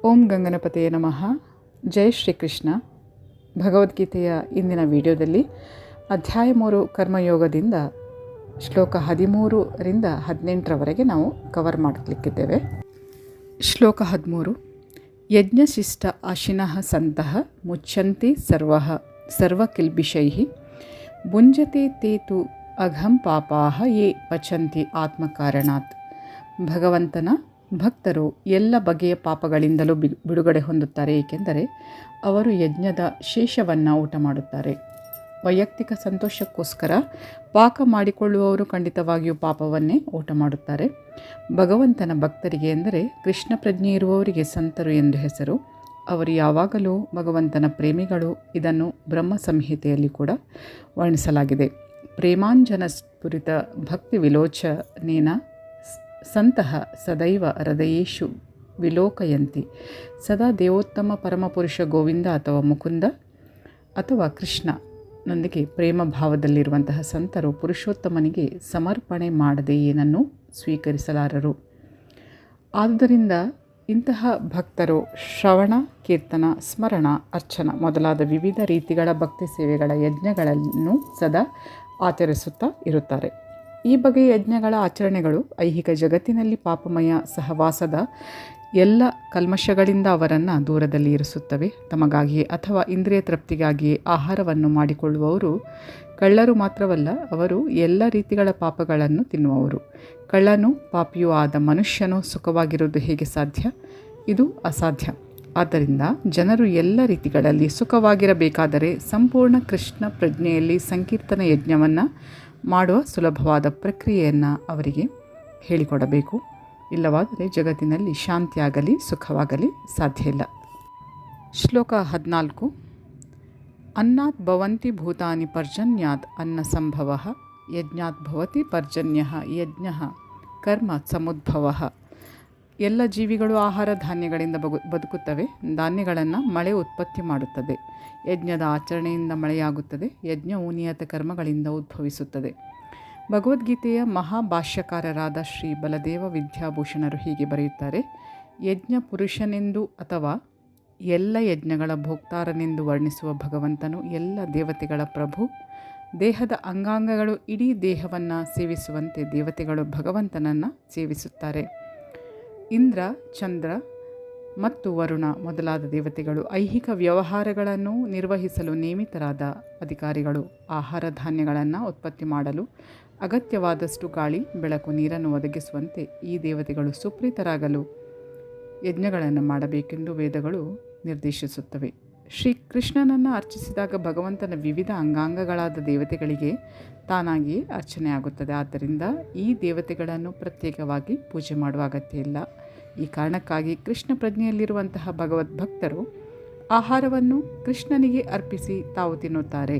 ಓಂ ಗಂಗನಪತಿಯೇ ನಮಃ. ಜೈ ಶ್ರೀಕೃಷ್ಣ. ಭಗವದ್ಗೀತೆಯ ಇಂದಿನ ವಿಡಿಯೋದಲ್ಲಿ ಅಧ್ಯಾಯ 3 ಕರ್ಮಯೋಗದಿಂದ ಶ್ಲೋಕ 13ರಿಂದ 18ರವರೆಗೆ ನಾವು ಕವರ್ ಮಾಡಲಿಕ್ಕಿದ್ದೇವೆ. ಶ್ಲೋಕ 13. ಯಜ್ಞಶಿಷ್ಟ ಆಶಿನಃ ಸಂತಃ ಮುಚ್ಚಂತಿ ಸರ್ವಕಿಲ್ಬಿಷೈಃ ಭುಂಜತೆ ತೇ ತು ಅಘಂ ಪಾಪಾಃ ಯೇ ಪಚಂತಿ ಆತ್ಮಕಾರಣಾತ್. ಭಗವಂತನ ಭಕ್ತರು ಎಲ್ಲ ಬಗೆಯ ಪಾಪಗಳಿಂದಲೂ ಬಿಡುಗಡೆ ಹೊಂದುತ್ತಾರೆ, ಏಕೆಂದರೆ ಅವರು ಯಜ್ಞದ ಶೇಷವನ್ನು ಊಟ ಮಾಡುತ್ತಾರೆ. ವೈಯಕ್ತಿಕ ಸಂತೋಷಕ್ಕೋಸ್ಕರ ಪಾಕ ಮಾಡಿಕೊಳ್ಳುವವರು ಖಂಡಿತವಾಗಿಯೂ ಪಾಪವನ್ನೇ ಊಟ ಮಾಡುತ್ತಾರೆ. ಭಗವಂತನ ಭಕ್ತರಿಗೆ ಎಂದರೆ ಕೃಷ್ಣ ಪ್ರಜ್ಞೆ ಇರುವವರಿಗೆ ಸಂತರು ಎಂದು ಹೆಸರು. ಅವರು ಯಾವಾಗಲೂ ಭಗವಂತನ ಪ್ರೇಮಿಗಳು. ಇದನ್ನು ಬ್ರಹ್ಮ ಸಂಹಿತೆಯಲ್ಲಿ ಕೂಡ ವರ್ಣಿಸಲಾಗಿದೆ. ಪ್ರೇಮಾಂಜನ ಸ್ಫುರಿತ ಭಕ್ತಿ ವಿಲೋಚನೇನ ಸಂತಃ ಸದೈವ ಹೃದಯೇಷು ವಿಲೋಕಯಂತಿ. ಸದಾ ದೇವೋತ್ತಮ ಪರಮಪುರುಷ ಗೋವಿಂದ ಅಥವಾ ಮುಕುಂದ ಅಥವಾ ಕೃಷ್ಣನೊಂದಿಗೆ ಪ್ರೇಮ ಭಾವದಲ್ಲಿರುವಂತಹ ಸಂತರು ಪುರುಷೋತ್ತಮನಿಗೆ ಸಮರ್ಪಣೆ ಮಾಡದೆ ಏನನ್ನು ಸ್ವೀಕರಿಸಲಾರರು. ಆದುದರಿಂದ ಇಂತಹ ಭಕ್ತರು ಶ್ರವಣ, ಕೀರ್ತನ, ಸ್ಮರಣ, ಅರ್ಚನ ಮೊದಲಾದ ವಿವಿಧ ರೀತಿಗಳ ಭಕ್ತಿ ಸೇವೆಗಳ ಯಜ್ಞಗಳನ್ನು ಸದಾ ಆಚರಿಸುತ್ತಾ ಇರುತ್ತಾರೆ. ಈ ಬಗೆಯ ಯಜ್ಞಗಳ ಆಚರಣೆಗಳು ಐಹಿಕ ಜಗತ್ತಿನಲ್ಲಿ ಪಾಪಮಯ ಸಹವಾಸದ ಎಲ್ಲ ಕಲ್ಮಶಗಳಿಂದ ಅವರನ್ನು ದೂರದಲ್ಲಿ ಇರಿಸುತ್ತವೆ. ತಮಗಾಗಿಯೇ ಅಥವಾ ಇಂದ್ರಿಯ ತೃಪ್ತಿಗಾಗಿಯೇ ಆಹಾರವನ್ನು ಮಾಡಿಕೊಳ್ಳುವವರು ಕಳ್ಳರು ಮಾತ್ರವಲ್ಲ, ಅವರು ಎಲ್ಲ ರೀತಿಗಳ ಪಾಪಗಳನ್ನು ತಿನ್ನುವವರು. ಕಳ್ಳನು ಪಾಪಿಯೂ ಆದ ಮನುಷ್ಯನು ಸುಖವಾಗಿರುವುದು ಹೇಗೆ ಸಾಧ್ಯ? ಇದು ಅಸಾಧ್ಯ. ಆದ್ದರಿಂದ ಜನರು ಎಲ್ಲ ರೀತಿಗಳಲ್ಲಿ ಸುಖವಾಗಿರಬೇಕಾದರೆ ಸಂಪೂರ್ಣ ಕೃಷ್ಣ ಪ್ರಜ್ಞೆಯಲ್ಲಿ ಸಂಕೀರ್ತನ ಯಜ್ಞವನ್ನು ಮಾಡುವ ಸುಲಭವಾದ ಪ್ರಕ್ರಿಯೆಯನ್ನು ಅವರಿಗೆ ಹೇಳಿಕೊಡಬೇಕು. ಇಲ್ಲವಾದರೆ ಜಗತ್ತಿನಲ್ಲಿ ಶಾಂತಿಯಾಗಲಿ ಸುಖವಾಗಲಿ ಸಾಧ್ಯ ಇಲ್ಲ. ಶ್ಲೋಕ 14. ಅನ್ನಾತ್ ಭವಂತಿ ಭೂತಾನಿ ಪರ್ಜನ್ಯಾತ್ ಅನ್ನ ಸಂಭವಃ ಯಜ್ಞಾತ್ ಭವತಿ ಪರ್ಜನ್ಯಃ ಯಜ್ಞಃ ಕರ್ಮ ಸಮುದ್ಭವಃ. ಎಲ್ಲ ಜೀವಿಗಳು ಆಹಾರ ಧಾನ್ಯಗಳಿಂದ ಬದುಕುತ್ತವೆ. ಧಾನ್ಯಗಳನ್ನು ಮಳೆ ಉತ್ಪತ್ತಿ ಮಾಡುತ್ತದೆ. ಯಜ್ಞದ ಆಚರಣೆಯಿಂದ ಮಳೆಯಾಗುತ್ತದೆ. ಯಜ್ಞವು ನಿಯತ ಕರ್ಮಗಳಿಂದ ಉದ್ಭವಿಸುತ್ತದೆ. ಭಗವದ್ಗೀತೆಯ ಮಹಾಭಾಷ್ಯಕಾರರಾದ ಶ್ರೀ ಬಲದೇವ ವಿದ್ಯಾಭೂಷಣರು ಹೀಗೆ ಬರೆಯುತ್ತಾರೆ. ಯಜ್ಞ ಪುರುಷನೆಂದು ಅಥವಾ ಎಲ್ಲ ಯಜ್ಞಗಳ ಭೋಕ್ತಾರನೆಂದು ವರ್ಣಿಸುವ ಭಗವಂತನು ಎಲ್ಲ ದೇವತೆಗಳ ಪ್ರಭು. ದೇಹದ ಅಂಗಾಂಗಗಳು ಇಡೀ ದೇಹವನ್ನು ಸೇವಿಸುವಂತೆ ದೇವತೆಗಳು ಭಗವಂತನನ್ನು ಸೇವಿಸುತ್ತಾರೆ. ಇಂದ್ರ, ಚಂದ್ರ ಮತ್ತು ವರುಣ ಮೊದಲಾದ ದೇವತೆಗಳು ಐಹಿಕ ವ್ಯವಹಾರಗಳನ್ನು ನಿರ್ವಹಿಸಲು ನೇಮಿತರಾದ ಅಧಿಕಾರಿಗಳು. ಆಹಾರ ಧಾನ್ಯಗಳನ್ನು ಉತ್ಪತ್ತಿ ಮಾಡಲು ಅಗತ್ಯವಾದಷ್ಟು ಗಾಳಿ, ಬೆಳಕು, ನೀರನ್ನು ಒದಗಿಸುವಂತೆ ಈ ದೇವತೆಗಳು ಸುಪ್ರೀತರಾಗಲು ಯಜ್ಞಗಳನ್ನು ಮಾಡಬೇಕೆಂದು ವೇದಗಳು ನಿರ್ದೇಶಿಸುತ್ತವೆ. ಶ್ರೀಕೃಷ್ಣನನ್ನು ಅರ್ಚಿಸಿದಾಗ ಭಗವಂತನ ವಿವಿಧ ಅಂಗಾಂಗಗಳಾದ ದೇವತೆಗಳಿಗೆ ತಾನಾಗಿಯೇ ಅರ್ಚನೆಯಾಗುತ್ತದೆ. ಆದ್ದರಿಂದ ಈ ದೇವತೆಗಳನ್ನು ಪ್ರತ್ಯೇಕವಾಗಿ ಪೂಜೆ ಮಾಡುವ ಅಗತ್ಯ ಇಲ್ಲ. ಈ ಕಾರಣಕ್ಕಾಗಿ ಕೃಷ್ಣ ಪ್ರಜ್ಞೆಯಲ್ಲಿರುವಂತಹ ಭಗವದ್ಭಕ್ತರು ಆಹಾರವನ್ನು ಕೃಷ್ಣನಿಗೆ ಅರ್ಪಿಸಿ ತಾವು ತಿನ್ನುತ್ತಾರೆ.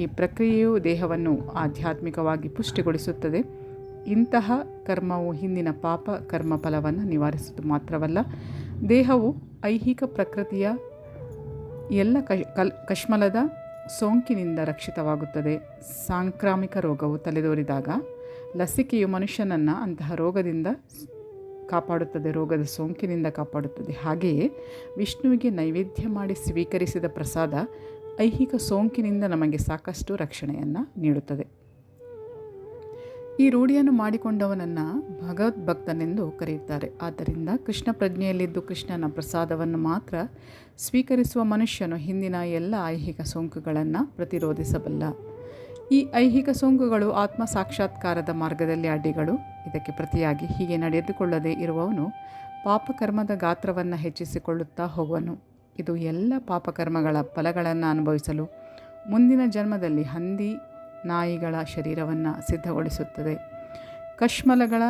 ಈ ಪ್ರಕ್ರಿಯೆಯು ದೇಹವನ್ನು ಆಧ್ಯಾತ್ಮಿಕವಾಗಿ ಪುಷ್ಟಿಗೊಳಿಸುತ್ತದೆ. ಇಂತಹ ಕರ್ಮವು ಹಿಂದಿನ ಪಾಪ ಕರ್ಮ ಫಲವನ್ನು ನಿವಾರಿಸುವುದು ಮಾತ್ರವಲ್ಲ, ದೇಹವು ಐಹಿಕ ಪ್ರಕೃತಿಯ ಎಲ್ಲ ಕಶ್ಮಲದ ಸೋಂಕಿನಿಂದ ರಕ್ಷಿತವಾಗುತ್ತದೆ. ಸಾಂಕ್ರಾಮಿಕ ರೋಗವು ತಲೆದೋರಿದಾಗ ಲಸಿಕೆಯು ಮನುಷ್ಯನನ್ನು ಅಂತಹ ರೋಗದಿಂದ ಕಾಪಾಡುತ್ತದೆ, ರೋಗದ ಸೋಂಕಿನಿಂದ ಕಾಪಾಡುತ್ತದೆ. ಹಾಗೆಯೇ ವಿಷ್ಣುವಿಗೆ ನೈವೇದ್ಯ ಮಾಡಿ ಸ್ವೀಕರಿಸಿದ ಪ್ರಸಾದ ಐಹಿಕ ಸೋಂಕಿನಿಂದ ನಮಗೆ ಸಾಕಷ್ಟು ರಕ್ಷಣೆಯನ್ನು ನೀಡುತ್ತದೆ. ಈ ರೂಢಿಯನ್ನು ಮಾಡಿಕೊಂಡವನನ್ನು ಭಗವದ್ಭಕ್ತನೆಂದು ಕರೆಯುತ್ತಾರೆ. ಆದ್ದರಿಂದ ಕೃಷ್ಣ ಪ್ರಜ್ಞೆಯಲ್ಲಿದ್ದು ಕೃಷ್ಣನ ಪ್ರಸಾದವನ್ನು ಮಾತ್ರ ಸ್ವೀಕರಿಸುವ ಮನುಷ್ಯನು ಹಿಂದಿನ ಎಲ್ಲ ಐಹಿಕ ಸೋಂಕುಗಳನ್ನು ಪ್ರತಿರೋಧಿಸಬಲ್ಲ. ಈ ಐಹಿಕ ಸೋಂಕುಗಳು ಆತ್ಮ ಸಾಕ್ಷಾತ್ಕಾರದ ಮಾರ್ಗದಲ್ಲಿ ಅಡ್ಡಿಗಳು. ಇದಕ್ಕೆ ಪ್ರತಿಯಾಗಿ ಹೀಗೆ ನಡೆದುಕೊಳ್ಳದೆ ಇರುವವನು ಪಾಪಕರ್ಮದ ಗಾತ್ರವನ್ನು ಹೆಚ್ಚಿಸಿಕೊಳ್ಳುತ್ತಾ ಹೋಗುವನು. ಇದು ಎಲ್ಲ ಪಾಪಕರ್ಮಗಳ ಫಲಗಳನ್ನು ಅನುಭವಿಸಲು ಮುಂದಿನ ಜನ್ಮದಲ್ಲಿ ಹಂದಿ, ನಾಯಿಗಳ ಶರೀರವನ್ನು ಸಿದ್ಧಗೊಳಿಸುತ್ತದೆ. ಕಶ್ಮಲಗಳ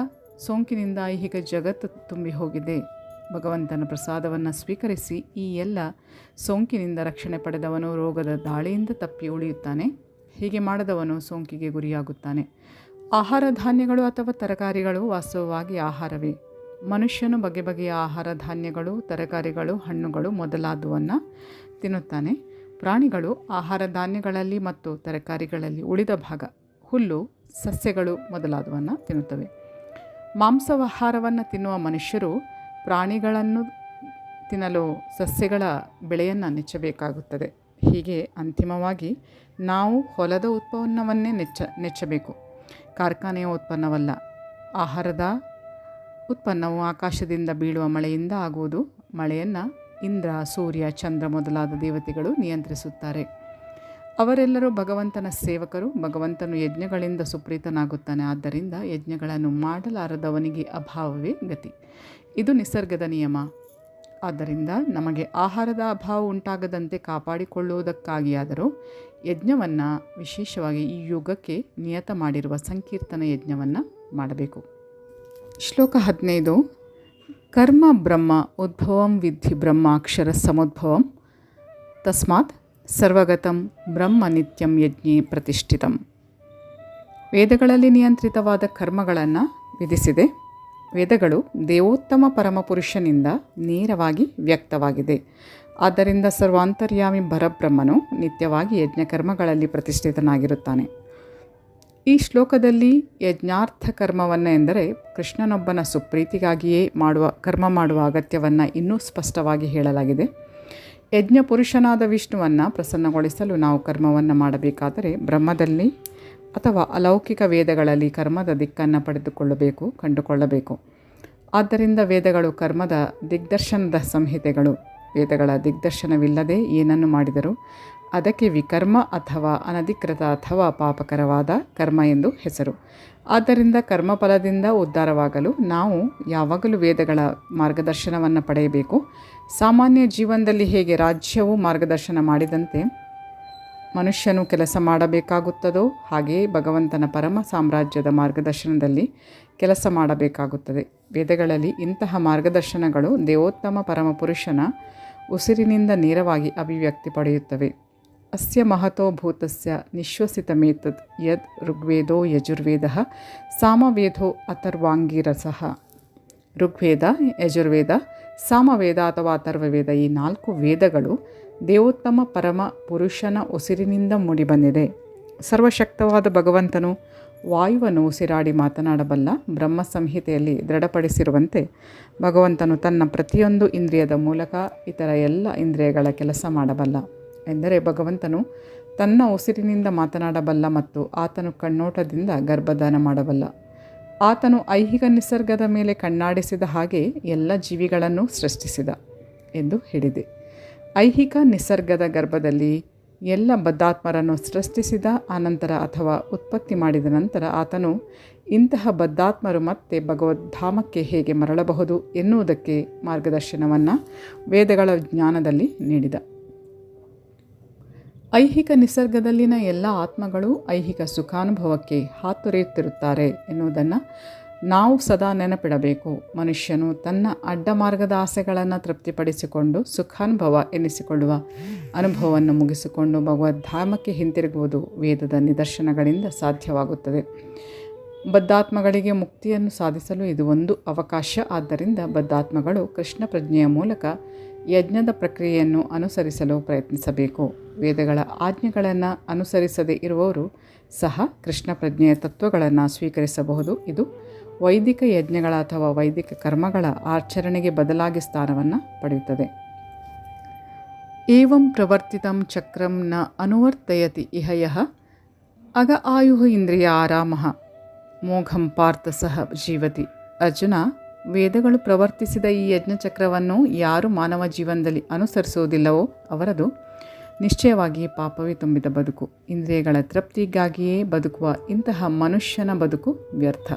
ಸೋಂಕಿನಿಂದ ಐಹಿಕ ಜಗತ್ತು ತುಂಬಿ ಹೋಗಿದೆ. ಭಗವಂತನ ಪ್ರಸಾದವನ್ನು ಸ್ವೀಕರಿಸಿ ಈ ಎಲ್ಲ ಸೋಂಕಿನಿಂದ ರಕ್ಷಣೆ ಪಡೆದವನು ರೋಗದ ದಾಳಿಯಿಂದ ತಪ್ಪಿ ಉಳಿಯುತ್ತಾನೆ. ಹೀಗೆ ಮಾಡದವನು ಸೋಂಕಿಗೆ ಗುರಿಯಾಗುತ್ತಾನೆ. ಆಹಾರ ಧಾನ್ಯಗಳು ಅಥವಾ ತರಕಾರಿಗಳು ವಾಸ್ತವವಾಗಿ ಆಹಾರವೇ. ಮನುಷ್ಯನು ಬಗೆ ಬಗೆಯ ಆಹಾರ ಧಾನ್ಯಗಳು, ತರಕಾರಿಗಳು, ಹಣ್ಣುಗಳು ಮೊದಲಾದವನ್ನು ತಿನ್ನುತ್ತಾನೆ. ಪ್ರಾಣಿಗಳು ಆಹಾರ ಧಾನ್ಯಗಳಲ್ಲಿ ಮತ್ತು ತರಕಾರಿಗಳಲ್ಲಿ ಉಳಿದ ಭಾಗ, ಹುಲ್ಲು, ಸಸ್ಯಗಳು ಮೊದಲಾದವನ್ನು ತಿನ್ನುತ್ತವೆ. ಮಾಂಸಾಹಾರವನ್ನು ತಿನ್ನುವ ಮನುಷ್ಯರು ಪ್ರಾಣಿಗಳನ್ನು ತಿನ್ನಲು ಸಸ್ಯಗಳ ಬೆಳೆಯನ್ನು ನೆಚ್ಚಬೇಕಾಗುತ್ತದೆ. ಹೀಗೆ ಅಂತಿಮವಾಗಿ ನಾವು ಹೊಲದ ಉತ್ಪನ್ನವನ್ನೇ ನೆಚ್ಚಬೇಕು, ಕಾರ್ಖಾನೆಯ ಉತ್ಪನ್ನವಲ್ಲ. ಆಹಾರದ ಉತ್ಪನ್ನವು ಆಕಾಶದಿಂದ ಬೀಳುವ ಮಳೆಯಿಂದ ಆಗುವುದು. ಮಳೆಯನ್ನು ಇಂದ್ರ, ಸೂರ್ಯ, ಚಂದ್ರ ಮೊದಲಾದ ದೇವತೆಗಳು ನಿಯಂತ್ರಿಸುತ್ತಾರೆ. ಅವರೆಲ್ಲರೂ ಭಗವಂತನ ಸೇವಕರು. ಭಗವಂತನು ಯಜ್ಞಗಳಿಂದ ಸುಪ್ರೀತನಾಗುತ್ತಾನೆ. ಆದ್ದರಿಂದ ಯಜ್ಞಗಳನ್ನು ಮಾಡಲಾರದವನಿಗೆ ಅಭಾವವೇ ಗತಿ. ಇದು ನಿಸರ್ಗದ ನಿಯಮ. ಆದ್ದರಿಂದ ನಮಗೆ ಆಹಾರದ ಅಭಾವ ಉಂಟಾಗದಂತೆ ಕಾಪಾಡಿಕೊಳ್ಳುವುದಕ್ಕಾಗಿಯಾದರೂ ಯಜ್ಞವನ್ನು, ವಿಶೇಷವಾಗಿ ಈ ಯುಗಕ್ಕೆ ನಿಯತ ಮಾಡಿರುವ ಸಂಕೀರ್ತನ ಯಜ್ಞವನ್ನು ಮಾಡಬೇಕು. ಶ್ಲೋಕ 15. ಕರ್ಮ ಬ್ರಹ್ಮ ಉದ್ಭವಂ ವಿದ್ಧಿ ಬ್ರಹ್ಮಾಕ್ಷರ ಸಮುದ್ಭವಂ ತಸ್ಮಾತ್ ಸರ್ವಗತಂ ಬ್ರಹ್ಮ ನಿತ್ಯಂ ಯಜ್ಞೇ ಪ್ರತಿಷ್ಠಿತಂ. ವೇದಗಳಲ್ಲಿ ನಿಯಂತ್ರಿತವಾದ ಕರ್ಮಗಳನ್ನು ವಿಧಿಸಿದೆ. ವೇದಗಳು ದೇವೋತ್ತಮ ಪರಮಪುರುಷನಿಂದ ನೇರವಾಗಿ ವ್ಯಕ್ತವಾಗಿದೆ. ಆದ್ದರಿಂದ ಸರ್ವಾಂತರ್ಯಾಮಿ ಪರಬ್ರಹ್ಮನು ನಿತ್ಯವಾಗಿ ಯಜ್ಞಕರ್ಮಗಳಲ್ಲಿ ಪ್ರತಿಷ್ಠಿತನಾಗಿರುತ್ತಾನೆ. ಈ ಶ್ಲೋಕದಲ್ಲಿ ಯಜ್ಞಾರ್ಥ ಕರ್ಮವನ್ನು ಎಂದರೆ ಕೃಷ್ಣನೊಬ್ಬನ ಸುಪ್ರೀತಿಗಾಗಿಯೇ ಕರ್ಮ ಮಾಡುವ ಅಗತ್ಯವನ್ನು ಇನ್ನೂ ಸ್ಪಷ್ಟವಾಗಿ ಹೇಳಲಾಗಿದೆ. ಯಜ್ಞ ಪುರುಷನಾದ ವಿಷ್ಣುವನ್ನು ಪ್ರಸನ್ನಗೊಳಿಸಲು ನಾವು ಕರ್ಮವನ್ನು ಮಾಡಬೇಕಾದರೆ ಬ್ರಹ್ಮದಲ್ಲಿ ಅಥವಾ ಅಲೌಕಿಕ ವೇದಗಳಲ್ಲಿ ಕರ್ಮದ ದಿಕ್ಕನ್ನು ಕಂಡುಕೊಳ್ಳಬೇಕು. ಆದ್ದರಿಂದ ವೇದಗಳು ಕರ್ಮದ ದಿಗ್ದರ್ಶನದ ಸಂಹಿತೆಗಳು. ವೇದಗಳ ದಿಗ್ದರ್ಶನವಿಲ್ಲದೆ ಏನನ್ನು ಮಾಡಿದರೂ ಅದಕ್ಕೆ ವಿಕರ್ಮ ಅಥವಾ ಅನಧಿಕೃತ ಅಥವಾ ಪಾಪಕರವಾದ ಕರ್ಮ ಎಂದು ಹೆಸರು. ಆದ್ದರಿಂದ ಕರ್ಮಫಲದಿಂದ ಉದ್ಧಾರವಾಗಲು ನಾವು ಯಾವಾಗಲೂ ವೇದಗಳ ಮಾರ್ಗದರ್ಶನವನ್ನು ಪಡೆಯಬೇಕು. ಸಾಮಾನ್ಯ ಜೀವನದಲ್ಲಿ ಹೇಗೆ ರಾಜ್ಯವು ಮಾರ್ಗದರ್ಶನ ಮಾಡಿದಂತೆ ಮನುಷ್ಯನು ಕೆಲಸ ಮಾಡಬೇಕಾಗುತ್ತದೋ ಹಾಗೆಯೇ ಭಗವಂತನ ಪರಮ ಸಾಮ್ರಾಜ್ಯದ ಮಾರ್ಗದರ್ಶನದಲ್ಲಿ ಕೆಲಸ ಮಾಡಬೇಕಾಗುತ್ತದೆ. ವೇದಗಳಲ್ಲಿ ಇಂತಹ ಮಾರ್ಗದರ್ಶನಗಳು ದೇವೋತ್ತಮ ಪರಮಪುರುಷನ ಉಸಿರಿನಿಂದ ನೇರವಾಗಿ ಅಭಿವ್ಯಕ್ತಿ ಪಡೆಯುತ್ತವೆ. ಅಸ್ಯ ಮಹತೋ ಭೂತಸ್ಯ ನಿಶ್ವಸಿತಮೇತದ್ ಯದ್ ಋಗ್ವೇದೋ ಯಜುರ್ವೇದಃ ಸಾಮವೇದೋ ಅಥರ್ವಾಂಗಿರಸಃ. ಋಗ್ವೇದ, ಯಜುರ್ವೇದ, ಸಾಮವೇದ ಅಥವಾ ಅಥರ್ವವೇದ ಈ 4 ವೇದಗಳು ದೇವೋತ್ತಮ ಪರಮ ಪುರುಷನ ಉಸಿರಿನಿಂದ ಮೂಡಿಬಂದಿದೆ. ಸರ್ವಶಕ್ತವಾದ ಭಗವಂತನು ವಾಯುವನ್ನು ಉಸಿರಾಡಿ ಮಾತನಾಡಬಲ್ಲ. ಬ್ರಹ್ಮ ಸಂಹಿತೆಯಲ್ಲಿ ದೃಢಪಡಿಸಿರುವಂತೆ ಭಗವಂತನು ತನ್ನ ಪ್ರತಿಯೊಂದು ಇಂದ್ರಿಯದ ಮೂಲಕ ಇತರ ಎಲ್ಲ ಇಂದ್ರಿಯಗಳ ಕೆಲಸ ಮಾಡಬಲ್ಲ. ಎಂದರೆ ಭಗವಂತನು ತನ್ನ ಉಸಿರಿನಿಂದ ಮಾತನಾಡಬಲ್ಲ ಮತ್ತು ಆತನು ಕಣ್ಣೋಟದಿಂದ ಗರ್ಭಧಾನ ಮಾಡಬಲ್ಲ. ಆತನು ಐಹಿಕ ನಿಸರ್ಗದ ಮೇಲೆ ಕಣ್ಣಾಡಿಸಿದ ಹಾಗೆ ಎಲ್ಲ ಜೀವಿಗಳನ್ನು ಸೃಷ್ಟಿಸಿದ ಎಂದು ಹೇಳಿದೆ. ಐಹಿಕ ನಿಸರ್ಗದ ಗರ್ಭದಲ್ಲಿ ಎಲ್ಲ ಬದ್ಧಾತ್ಮರನ್ನು ಸೃಷ್ಟಿಸಿದ ಅನಂತರ ಅಥವಾ ಉತ್ಪತ್ತಿ ಮಾಡಿದ ನಂತರ ಆತನು ಇಂತಹ ಬದ್ಧಾತ್ಮರು ಮತ್ತೆ ಭಗವದ್ಧಾಮಕ್ಕೆ ಹೇಗೆ ಮರಳಬಹುದು ಎನ್ನುವುದಕ್ಕೆ ಮಾರ್ಗದರ್ಶನವನ್ನು ವೇದಗಳ ಜ್ಞಾನದಲ್ಲಿ ನೀಡಿದ. ಐಹಿಕ ನಿಸರ್ಗದಲ್ಲಿನ ಎಲ್ಲ ಆತ್ಮಗಳು ಐಹಿಕ ಸುಖಾನುಭವಕ್ಕೆ ಹಾತೊರೆಯುತ್ತಿರುತ್ತಾರೆ ಎನ್ನುವುದನ್ನು ನಾವು ಸದಾ ನೆನಪಿಡಬೇಕು. ಮನುಷ್ಯನು ತನ್ನ ಅಡ್ಡ ಮಾರ್ಗದ ಆಸೆಗಳನ್ನು ತೃಪ್ತಿಪಡಿಸಿಕೊಂಡು ಸುಖಾನುಭವ ಎನ್ನಿಸಿಕೊಳ್ಳುವ ಅನುಭವವನ್ನು ಮುಗಿಸಿಕೊಂಡು ಭಗವದ್ಧಾಮಕ್ಕೆ ಹಿಂತಿರುಗುವುದು ವೇದದ ನಿದರ್ಶನಗಳಿಂದ ಸಾಧ್ಯವಾಗುತ್ತದೆ. ಬದ್ಧಾತ್ಮಗಳಿಗೆ ಮುಕ್ತಿಯನ್ನು ಸಾಧಿಸಲು ಇದು ಒಂದು ಅವಕಾಶ. ಆದ್ದರಿಂದ ಬದ್ಧಾತ್ಮಗಳು ಕೃಷ್ಣ ಪ್ರಜ್ಞೆಯ ಮೂಲಕ ಯಜ್ಞದ ಪ್ರಕ್ರಿಯೆಯನ್ನು ಅನುಸರಿಸಲು ಪ್ರಯತ್ನಿಸಬೇಕು. ವೇದಗಳ ಆಜ್ಞೆಗಳನ್ನು ಅನುಸರಿಸದೇ ಇರುವವರು ಸಹ ಕೃಷ್ಣ ಪ್ರಜ್ಞೆಯ ತತ್ವಗಳನ್ನು ಸ್ವೀಕರಿಸಬಹುದು. ಇದು ವೈದಿಕ ಯಜ್ಞಗಳ ಅಥವಾ ವೈದಿಕ ಕರ್ಮಗಳ ಆಚರಣೆಗೆ ಬದಲಾಗಿ ಸ್ಥಾನವನ್ನು ಪಡೆಯುತ್ತದೆ. ಏವಂ ಪ್ರವರ್ತಿತಂ ಚಕ್ರಂ ನ ಅನುವರ್ತಯತಿ ಇಹ ಯಃ ಅಗ ಆಯುಃ ಇಂದ್ರಿಯ ಆರಾಮಃ ಮೋಘಂ ಪಾರ್ಥ ಸಹ ಜೀವತಿ. ಅರ್ಜುನ, ವೇದಗಳು ಪ್ರವರ್ತಿಸಿದ ಈ ಯಜ್ಞಚಕ್ರವನ್ನು ಯಾರು ಮಾನವ ಜೀವನದಲ್ಲಿ ಅನುಸರಿಸುವುದಿಲ್ಲವೋ ಅವರದು ನಿಶ್ಚಯವಾಗಿ ಪಾಪವೇ ತುಂಬಿದ ಬದುಕು. ಇಂದ್ರಿಯಗಳ ತೃಪ್ತಿಗಾಗಿಯೇ ಬದುಕುವ ಇಂತಹ ಮನುಷ್ಯನ ಬದುಕು ವ್ಯರ್ಥ.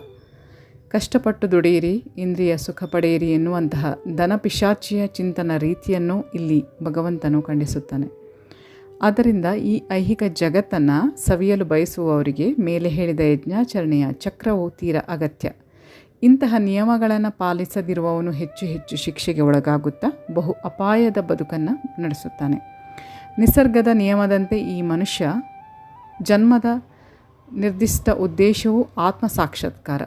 ಕಷ್ಟಪಟ್ಟು ದುಡಿಯಿರಿ, ಇಂದ್ರಿಯ ಸುಖ ಪಡೆಯಿರಿ ಎನ್ನುವಂತಹ ಧನಪಿಶಾಚಿಯ ಚಿಂತನ ರೀತಿಯನ್ನು ಇಲ್ಲಿ ಭಗವಂತನು ಖಂಡಿಸುತ್ತಾನೆ. ಆದ್ದರಿಂದ ಈ ಐಹಿಕ ಜಗತ್ತನ್ನು ಸವಿಯಲು ಬಯಸುವವರಿಗೆ ಮೇಲೆ ಹೇಳಿದ ಯಜ್ಞಾಚರಣೆಯ ಚಕ್ರವು ತೀರ ಅಗತ್ಯ. ಇಂತಹ ನಿಯಮಗಳನ್ನು ಪಾಲಿಸದಿರುವವನು ಹೆಚ್ಚು ಹೆಚ್ಚು ಶಿಕ್ಷೆಗೆ ಒಳಗಾಗುತ್ತಾ ಬಹು ಅಪಾಯದ ಬದುಕನ್ನು ನಡೆಸುತ್ತಾನೆ. ನಿಸರ್ಗದ ನಿಯಮದಂತೆ ಈ ಮನುಷ್ಯ ಜನ್ಮದ ನಿರ್ದಿಷ್ಟ ಉದ್ದೇಶವು ಆತ್ಮ ಸಾಕ್ಷಾತ್ಕಾರ.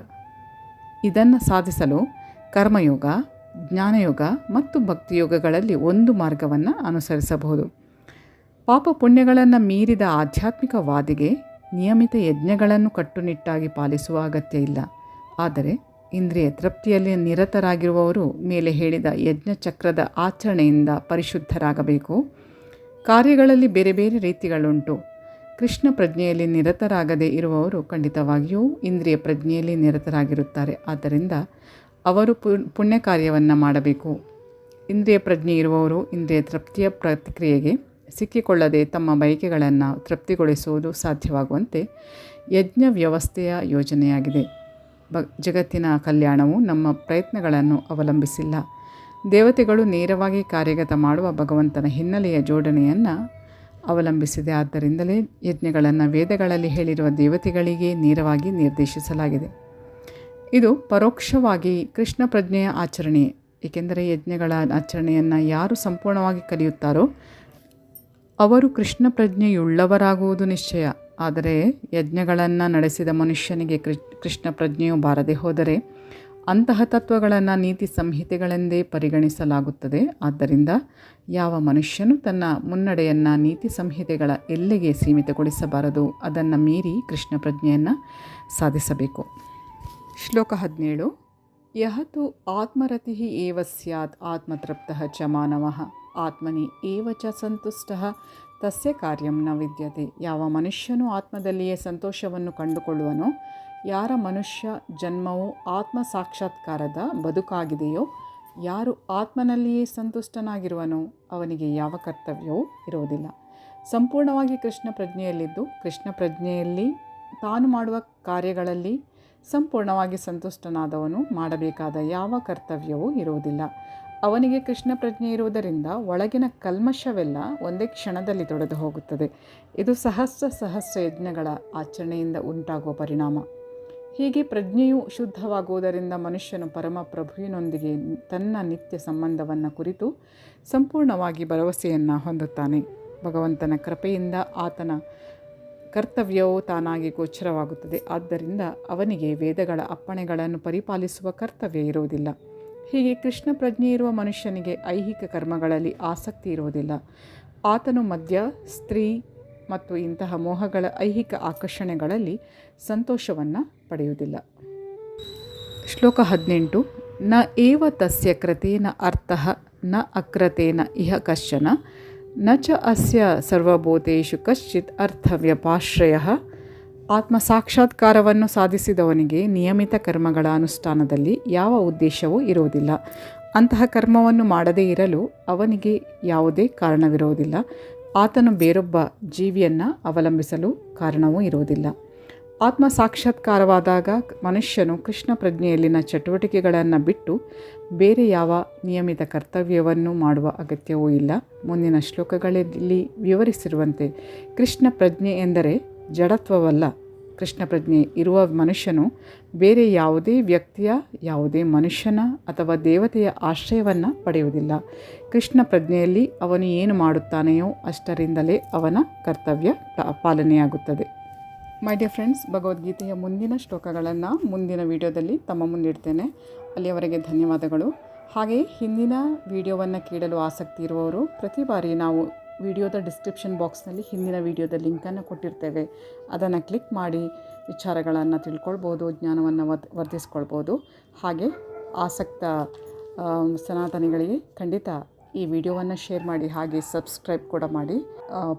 ಇದನ್ನು ಸಾಧಿಸಲು ಕರ್ಮಯೋಗ, ಜ್ಞಾನಯೋಗ ಮತ್ತು ಭಕ್ತಿಯೋಗಗಳಲ್ಲಿ ಒಂದು ಮಾರ್ಗವನ್ನು ಅನುಸರಿಸಬಹುದು. ಪಾಪ ಪುಣ್ಯಗಳನ್ನು ಮೀರಿದ ಆಧ್ಯಾತ್ಮಿಕವಾದಿಗೆ ನಿಯಮಿತ ಯಜ್ಞಗಳನ್ನು ಕಟ್ಟುನಿಟ್ಟಾಗಿ ಪಾಲಿಸುವ ಅಗತ್ಯ ಇಲ್ಲ. ಆದರೆ ಇಂದ್ರಿಯ ತೃಪ್ತಿಯಲ್ಲಿ ನಿರತರಾಗಿರುವವರು ಮೇಲೆ ಹೇಳಿದ ಯಜ್ಞಚಕ್ರದ ಆಚರಣೆಯಿಂದ ಪರಿಶುದ್ಧರಾಗಬೇಕು. ಕಾರ್ಯಗಳಲ್ಲಿ ಬೇರೆ ಬೇರೆ ರೀತಿಗಳುಂಟು. ಕೃಷ್ಣ ಪ್ರಜ್ಞೆಯಲ್ಲಿ ನಿರತರಾಗದೇ ಇರುವವರು ಖಂಡಿತವಾಗಿಯೂ ಇಂದ್ರಿಯ ಪ್ರಜ್ಞೆಯಲ್ಲಿ ನಿರತರಾಗಿರುತ್ತಾರೆ. ಆದ್ದರಿಂದ ಅವರು ಪುಣ್ಯ ಕಾರ್ಯವನ್ನು ಮಾಡಬೇಕು. ಇಂದ್ರಿಯ ಪ್ರಜ್ಞೆ ಇರುವವರು ಇಂದ್ರಿಯ ತೃಪ್ತಿಯ ಪ್ರತಿಕ್ರಿಯೆಗೆ ಸಿಕ್ಕಿಕೊಳ್ಳದೆ ತಮ್ಮ ಬಯಕೆಗಳನ್ನು ತೃಪ್ತಿಗೊಳಿಸುವುದು ಸಾಧ್ಯವಾಗುವಂತೆ ಯಜ್ಞ ವ್ಯವಸ್ಥೆಯ ಯೋಜನೆಯಾಗಿದೆ. ಜಗತ್ತಿನ ಕಲ್ಯಾಣವು ನಮ್ಮ ಪ್ರಯತ್ನಗಳನ್ನು ಅವಲಂಬಿಸಿಲ್ಲ. ದೇವತೆಗಳು ನೇರವಾಗಿ ಕಾರ್ಯಗತ ಮಾಡುವ ಭಗವಂತನ ಹಿನ್ನೆಲೆಯ ಜೋಡಣೆಯನ್ನು ಅವಲಂಬಿಸಿದೆ. ಆದ್ದರಿಂದಲೇ ಯಜ್ಞಗಳನ್ನು ವೇದಗಳಲ್ಲಿ ಹೇಳಿರುವ ದೇವತೆಗಳಿಗೆ ನೇರವಾಗಿ ನಿರ್ದೇಶಿಸಲಾಗಿದೆ. ಇದು ಪರೋಕ್ಷವಾಗಿ ಕೃಷ್ಣ ಪ್ರಜ್ಞೆಯ ಆಚರಣೆ. ಏಕೆಂದರೆ ಯಜ್ಞಗಳ ಆಚರಣೆಯನ್ನು ಯಾರು ಸಂಪೂರ್ಣವಾಗಿ ಕಲಿಯುತ್ತಾರೋ ಅವರು ಕೃಷ್ಣ ಪ್ರಜ್ಞೆಯುಳ್ಳವರಾಗುವುದು ನಿಶ್ಚಯ. ಆದರೆ ಯಜ್ಞಗಳನ್ನು ನಡೆಸಿದ ಮನುಷ್ಯನಿಗೆ ಕೃಷ್ಣ ಪ್ರಜ್ಞೆಯು ಬಾರದೆ ಹೋದರೆ ಅಂತಹ ತತ್ವಗಳನ್ನು ನೀತಿ ಸಂಹಿತೆಗಳೆಂದೇ ಪರಿಗಣಿಸಲಾಗುತ್ತದೆ. ಆದ್ದರಿಂದ ಯಾವ ಮನುಷ್ಯನು ತನ್ನ ಮುನ್ನಡೆಯನ್ನು ನೀತಿ ಸಂಹಿತೆಗಳ ಎಲ್ಲೆಗೆ ಸೀಮಿತಗೊಳಿಸಬಾರದು, ಅದನ್ನು ಮೀರಿ ಕೃಷ್ಣ ಪ್ರಜ್ಞೆಯನ್ನು ಸಾಧಿಸಬೇಕು. ಶ್ಲೋಕ 17. ಯಹ ತು ಆತ್ಮರತಿಃ ಏವ ಸ್ಯಾತ್ ಆತ್ಮತೃಪ್ತಃ ಚ ಮಾನವಃ ಆತ್ಮನಿ ಏವ ಚ ಸಂತುಷ್ಟಃ ತಸ್ಯ ಕಾರ್ಯಂ ನ ವಿದ್ಯತೆ. ಯಾವ ಮನುಷ್ಯನು ಆತ್ಮದಲ್ಲಿಯೇ ಸಂತೋಷವನ್ನು ಕಂಡುಕೊಳ್ಳುವನೋ, ಯಾರ ಮನುಷ್ಯ ಜನ್ಮವು ಆತ್ಮ ಸಾಕ್ಷಾತ್ಕಾರದ ಬದುಕಾಗಿದೆಯೋ, ಯಾರು ಆತ್ಮನಲ್ಲಿಯೇ ಸಂತುಷ್ಟನಾಗಿರುವನೋ ಅವನಿಗೆ ಯಾವ ಕರ್ತವ್ಯವೂ ಇರುವುದಿಲ್ಲ. ಸಂಪೂರ್ಣವಾಗಿ ಕೃಷ್ಣ ಪ್ರಜ್ಞೆಯಲ್ಲಿದ್ದು ಕೃಷ್ಣ ಪ್ರಜ್ಞೆಯಲ್ಲಿ ತಾನು ಮಾಡುವ ಕಾರ್ಯಗಳಲ್ಲಿ ಸಂಪೂರ್ಣವಾಗಿ ಸಂತುಷ್ಟನಾದವನು ಮಾಡಬೇಕಾದ ಯಾವ ಕರ್ತವ್ಯವೂ ಇರುವುದಿಲ್ಲ. ಅವನಿಗೆ ಕೃಷ್ಣ ಪ್ರಜ್ಞೆ ಇರುವುದರಿಂದ ಒಳಗಿನ ಕಲ್ಮಶವೆಲ್ಲ ಒಂದೇ ಕ್ಷಣದಲ್ಲಿ ತೊಡೆದು ಹೋಗುತ್ತದೆ. ಇದು ಸಹಸ್ರ ಯಜ್ಞಗಳ ಆಚರಣೆಯಿಂದ ಉಂಟಾಗುವ ಪರಿಣಾಮ. ಹೀಗೆ ಪ್ರಜ್ಞೆಯು ಶುದ್ಧವಾಗುವುದರಿಂದ ಮನುಷ್ಯನು ಪರಮ ಪ್ರಭುವಿನೊಂದಿಗೆ ತನ್ನ ನಿತ್ಯ ಸಂಬಂಧವನ್ನು ಕುರಿತು ಸಂಪೂರ್ಣವಾಗಿ ಭರವಸೆಯನ್ನು ಹೊಂದುತ್ತಾನೆ. ಭಗವಂತನ ಕೃಪೆಯಿಂದ ಆತನ ಕರ್ತವ್ಯವು ತಾನಾಗಿ ಗೋಚರವಾಗುತ್ತದೆ. ಆದ್ದರಿಂದ ಅವನಿಗೆ ವೇದಗಳ ಅಪ್ಪಣೆಗಳನ್ನು ಪರಿಪಾಲಿಸುವ ಕರ್ತವ್ಯ ಇರುವುದಿಲ್ಲ. ಹೀಗೆ ಕೃಷ್ಣ ಪ್ರಜ್ಞೆ ಇರುವ ಮನುಷ್ಯನಿಗೆ ಐಹಿಕ ಕರ್ಮಗಳಲ್ಲಿ ಆಸಕ್ತಿ ಇರುವುದಿಲ್ಲ. ಆತನು ಮದ್ಯ, ಸ್ತ್ರೀ ಮತ್ತು ಇಂತಹ ಮೋಹಗಳ ಐಹಿಕ ಆಕರ್ಷಣೆಗಳಲ್ಲಿ ಸಂತೋಷವನ್ನು ಪಡೆಯುವುದಿಲ್ಲ. ಶ್ಲೋಕ 18. ನ ಏವ ತಸ್ಯ ಕೃತೇನ ಅರ್ಥಃ ನ ಅಕೃತೇನ ಇಹ ಕಶ್ಚನ ನ ಚ ಅಸ್ಯ ಸರ್ವಭೂತೇಷು ಕಶ್ಚಿತ್ ಅರ್ಥವ್ಯಪಾಶ್ರಯಃ. ಆತ್ಮ ಸಾಕ್ಷಾತ್ಕಾರವನ್ನು ಸಾಧಿಸಿದವನಿಗೆ ನಿಯಮಿತ ಕರ್ಮಗಳ ಅನುಷ್ಠಾನದಲ್ಲಿ ಯಾವ ಉದ್ದೇಶವೂ ಇರುವುದಿಲ್ಲ. ಅಂತಹ ಕರ್ಮವನ್ನು ಮಾಡದೇ ಇರಲು ಅವನಿಗೆ ಯಾವುದೇ ಕಾರಣವಿರುವುದಿಲ್ಲ. ಆತನು ಬೇರೊಬ್ಬ ಜೀವಿಯನ್ನು ಅವಲಂಬಿಸಲು ಕಾರಣವೂ ಇರುವುದಿಲ್ಲ. ಆತ್ಮ ಸಾಕ್ಷಾತ್ಕಾರವಾದಾಗ ಮನುಷ್ಯನು ಕೃಷ್ಣ ಪ್ರಜ್ಞೆಯಲ್ಲಿನ ಚಟುವಟಿಕೆಗಳನ್ನು ಬಿಟ್ಟು ಬೇರೆ ಯಾವ ನಿಯಮಿತ ಕರ್ತವ್ಯವನ್ನು ಮಾಡುವ ಅಗತ್ಯವೂ ಇಲ್ಲ. ಮುಂದಿನ ಶ್ಲೋಕಗಳಲ್ಲಿ ವಿವರಿಸಿರುವಂತೆ ಕೃಷ್ಣ ಪ್ರಜ್ಞೆ ಎಂದರೆ ಜಡತ್ವವಲ್ಲ. ಕೃಷ್ಣ ಪ್ರಜ್ಞೆ ಇರುವ ಮನುಷ್ಯನು ಬೇರೆ ಯಾವುದೇ ವ್ಯಕ್ತಿಯ, ಯಾವುದೇ ಮನುಷ್ಯನ ಅಥವಾ ದೇವತೆಯ ಆಶ್ರಯವನ್ನು ಪಡೆಯುವುದಿಲ್ಲ. ಕೃಷ್ಣ ಪ್ರಜ್ಞೆಯಲ್ಲಿ ಅವನು ಏನು ಮಾಡುತ್ತಾನೆಯೋ ಅಷ್ಟರಿಂದಲೇ ಅವನ ಕರ್ತವ್ಯ ಪಾಲನೆಯಾಗುತ್ತದೆ. ಮೈ ಡಿಯರ್ ಫ್ರೆಂಡ್ಸ್, ಭಗವದ್ಗೀತೆಯ ಮುಂದಿನ ಶ್ಲೋಕಗಳನ್ನು ಮುಂದಿನ ವಿಡಿಯೋದಲ್ಲಿ ತಮ್ಮ ಮುಂದಿಡ್ತೇನೆ. ಅಲ್ಲಿಯವರೆಗೆ ಧನ್ಯವಾದಗಳು. ಹಾಗೆ ಹಿಂದಿನ ವಿಡಿಯೋವನ್ನು ಕೇಳಲು ಆಸಕ್ತಿ ಇರುವವರು ಪ್ರತಿ ಬಾರಿ ನಾವು ವಿಡಿಯೋದ ಡಿಸ್ಕ್ರಿಪ್ಷನ್ ಬಾಕ್ಸ್ನಲ್ಲಿ ಹಿಂದಿನ ವಿಡಿಯೋದ ಲಿಂಕನ್ನು ಕೊಟ್ಟಿರ್ತೇವೆ. ಅದನ್ನು ಕ್ಲಿಕ್ ಮಾಡಿ ವಿಚಾರಗಳನ್ನು ತಿಳ್ಕೊಳ್ಬೋದು, ಜ್ಞಾನವನ್ನು ವರ್ಧಿಸ್ಕೊಳ್ಬೋದು. ಹಾಗೆ ಆಸಕ್ತ ಸನಾತನಿಗಳಿಗೆ ಖಂಡಿತ ಈ ವಿಡಿಯೋವನ್ನು ಶೇರ್ ಮಾಡಿ, ಹಾಗೆ ಸಬ್ಸ್ಕ್ರೈಬ್ ಕೂಡ ಮಾಡಿ.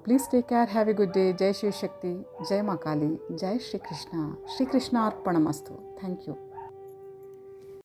Please take care. Have a good day. ಜೈ ಶಿವಶಕ್ತಿ, ಜೈ ಮಾ ಕಾಳಿ, ಜೈ ಶ್ರೀಕೃಷ್ಣ. ಶ್ರೀಕೃಷ್ಣ ಅರ್ಪಣಮಸ್ತು. Thank you.